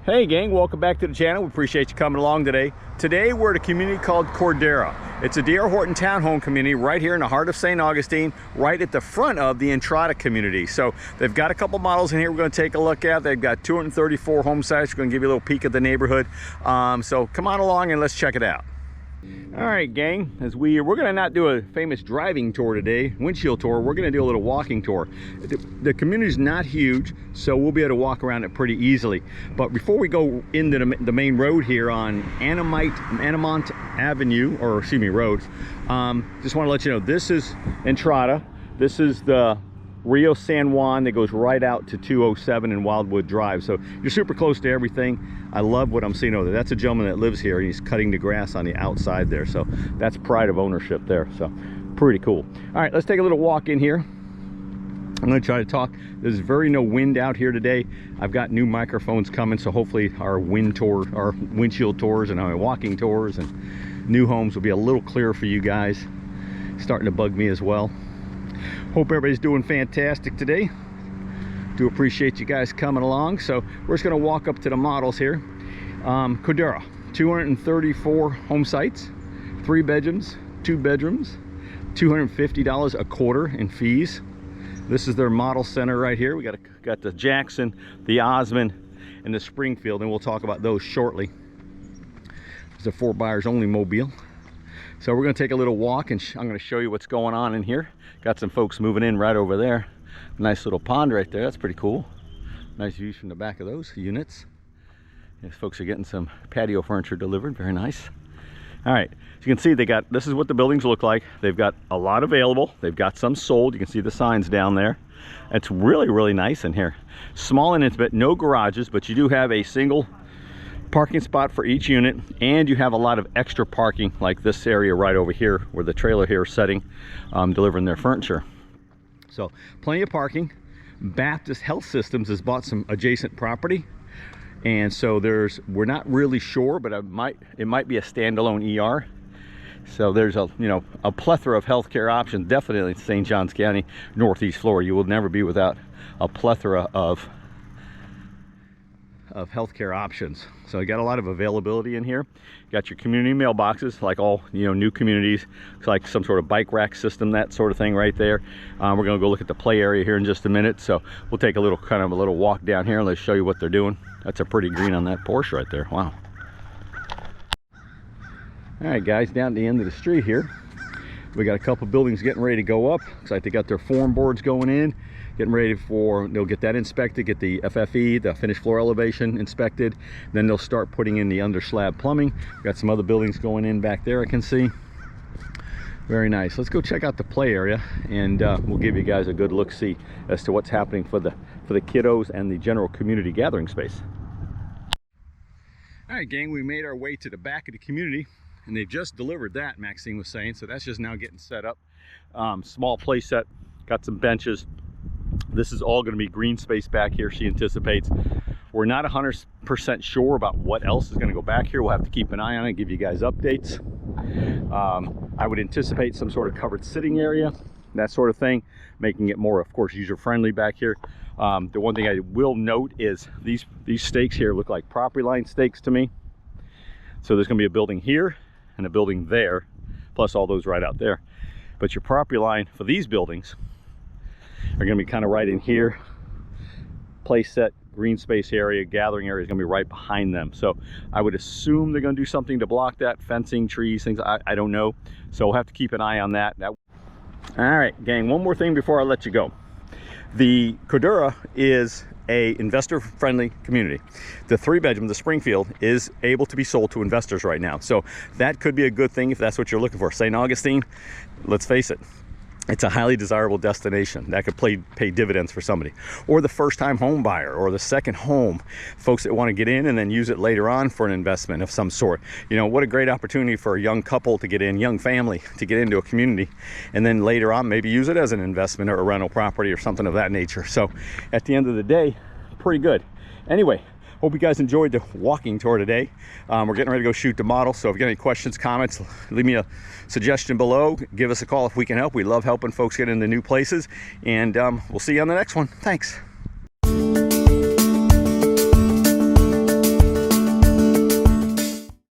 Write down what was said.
Hey gang, welcome back to the channel. We appreciate you coming along today. Today we're at a community called Cordera. It's a D.R. Horton townhome community right here in the heart of St. Augustine, right at the front of the Entrada community. So they've got a couple models in here we're going to take a look at. They've got 234 home sites. We're going to give you a little peek at the neighborhood. So come on along and let's check it out. All right, gang, as we're going to not do a famous driving tour today, windshield tour. We're going to do a little walking tour. The community is not huge, so we'll be able to walk around it pretty easily. But before we go into the main road here on Anamont Avenue, or excuse me, road, just want to let you know, this is Entrada. This is the Rio San Juan that goes right out to 207 and Wildwood Drive. So you're super close to everything. I love what I'm seeing over there. That's a gentleman that lives here and he's cutting the grass on the outside there. So that's pride of ownership there. So pretty cool. All right, let's take a little walk in here. I'm going to try to talk. There's no wind out here today. I've got new microphones coming, so hopefully our windshield tours and our walking tours and new homes will be a little clearer for you guys. Starting to bug me as well. Hope everybody's doing fantastic today. Do appreciate you guys coming along. So we're just going to walk up to the models here. Cordera, 234 home sites, 3 bedrooms, 2 bedrooms, $250 a quarter in fees. This is their model center right here. We got the Jackson, the Osmond, and the Springfield, and we'll talk about those shortly. It's a 4 buyers only mobile. So we're going to take a little walk and I'm going to show you what's going on in here. Got some folks moving in right over there. Nice little pond right there. That's pretty cool. Nice views from the back of those units. These folks are getting some patio furniture delivered. Very nice. All right, as you can see, this is what the buildings look like. They've got a lot available. They've got some sold. You can see the signs down there. It's really, really nice in here. Small and intimate, no garages, but you do have a single parking spot for each unit, and you have a lot of extra parking, like this area right over here where the trailer here is setting, delivering their furniture. So plenty of parking. Baptist Health Systems has bought some adjacent property, and so we're not really sure, but it might be a standalone ER. So there's a plethora of healthcare options, definitely in St. Johns County, Northeast Florida. You will never be without a plethora of healthcare options. So you got a lot of availability in here. You got your community mailboxes, like all new communities. It's like some sort of bike rack system, that sort of thing right there. We're gonna go look at the play area here in just a minute. So we'll take a little walk down here and let's show you what they're doing. That's a pretty green on that Porsche right there. Wow. All right, guys, down at the end of the street here, we got a couple buildings getting ready to go up. Looks like they got their form boards going in, getting ready they'll get that inspected, get the FFE, the finished floor elevation, inspected. Then they'll start putting in the under slab plumbing. Got some other buildings going in back there, I can see. Very nice. Let's go check out the play area, and we'll give you guys a good look-see as to what's happening for the kiddos and the general community gathering space. All right, gang, we made our way to the back of the community, and they've just delivered that, Maxine was saying. So that's just now getting set up. Small play set, got some benches. This is all going to be green space back here, she anticipates. We're not 100% sure about what else is going to go back here. We'll have to keep an eye on it, give you guys updates. I would anticipate some sort of covered sitting area, that sort of thing, making it more, of course, user-friendly back here. The one thing I will note is these stakes here look like property line stakes to me. So there's going to be a building here and a building there, plus all those right out there. But your property line for these buildings are going to be kind of right in here. Play set, green space area, gathering area is going to be right behind them. So I would assume they're going to do something to block that, fencing, trees, things. I don't know. So we'll have to keep an eye on that. All right, gang, one more thing before I let you go. The Cordera is a investor-friendly community. The 3-bedroom, the Springfield, is able to be sold to investors right now. So that could be a good thing if that's what you're looking for. St. Augustine, let's face it, it's a highly desirable destination that could pay dividends for somebody, or the first-time home buyer, or the second home, folks that want to get in and then use it later on for an investment of some sort. What a great opportunity for a young couple to get in, young family to get into a community, and then later on maybe use it as an investment or a rental property or something of that nature. So at the end of the day, pretty good. Anyway, hope you guys enjoyed the walking tour today. We're getting ready to go shoot the model, so if you got any questions, comments, leave me a suggestion below. Give us a call if we can help. We love helping folks get into new places, and we'll see you on the next one. Thanks.